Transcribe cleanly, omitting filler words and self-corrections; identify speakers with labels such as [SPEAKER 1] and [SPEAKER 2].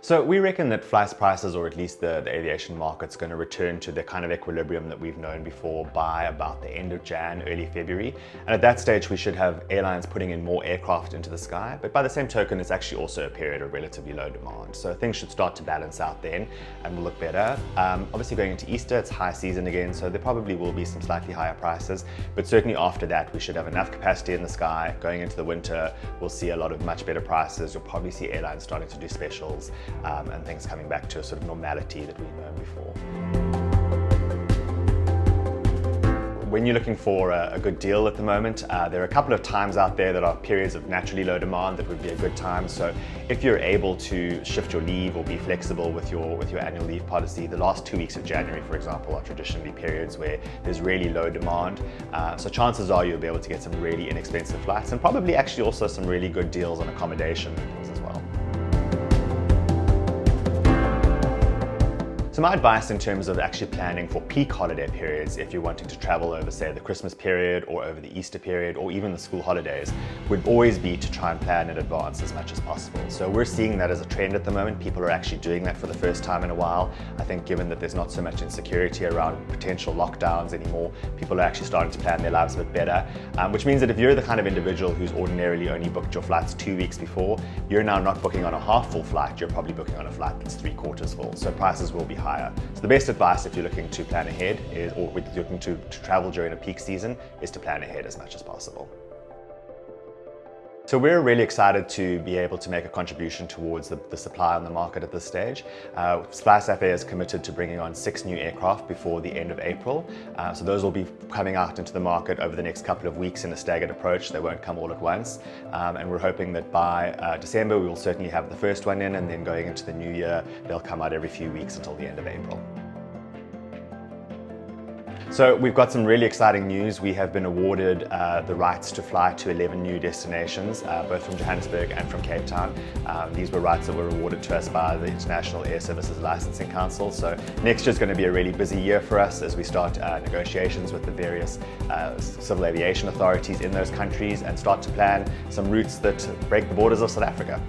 [SPEAKER 1] So we reckon that flight prices, or at least the aviation market's going to return to the kind of equilibrium that we've known before by about the end of Jan, early February. And at that stage, we should have airlines putting in more aircraft into the sky. But by the same token, it's actually also a period of relatively low demand. So things should start to balance out then and will look better. Obviously going into Easter, it's high season again, so there probably will be some slightly higher prices. But certainly after that, we should have enough capacity in the sky. Going into the winter, we'll see a lot of much better prices. You'll probably see airlines starting to do specials. And things coming back to a sort of normality that we've known before. When you're looking for a good deal at the moment, there are a couple of times out there that are periods of naturally low demand that would be a good time. So if you're able to shift your leave or be flexible with your annual leave policy, the last 2 weeks of January, for example, are traditionally periods where there's really low demand. So chances are you'll be able to get some really inexpensive flights and probably actually also some really good deals on accommodation and things as well. So my advice in terms of actually planning for peak holiday periods, if you're wanting to travel over, say, the Christmas period or over the Easter period or even the school holidays, would always be to try and plan in advance as much as possible. So we're seeing that as a trend at the moment. People are actually doing that for the first time in a while. I think given that there's not so much insecurity around potential lockdowns anymore, people are actually starting to plan their lives a bit better, which means that if you're the kind of individual who's ordinarily only booked your flights 2 weeks before, you're now not booking on a half full flight, you're probably booking on a flight that's 3/4 full. So prices will be higher. So the best advice if you're looking to plan ahead or if you're looking to travel during a peak season is to plan ahead as much as possible. So we're really excited to be able to make a contribution towards the supply on the market at this stage. Flysafair is committed to bringing on 6 new aircraft before the end of April. So those will be coming out into the market over the next couple of weeks in a staggered approach. They won't come all at once. And we're hoping that by December, we will certainly have the first one in, and then going into the new year, they'll come out every few weeks until the end of April. So we've got some really exciting news. We have been awarded the rights to fly to 11 new destinations, both from Johannesburg and from Cape Town. These were rights that were awarded to us by the International Air Services Licensing Council. So next year is going to be a really busy year for us as we start negotiations with the various civil aviation authorities in those countries and start to plan some routes that break the borders of South Africa.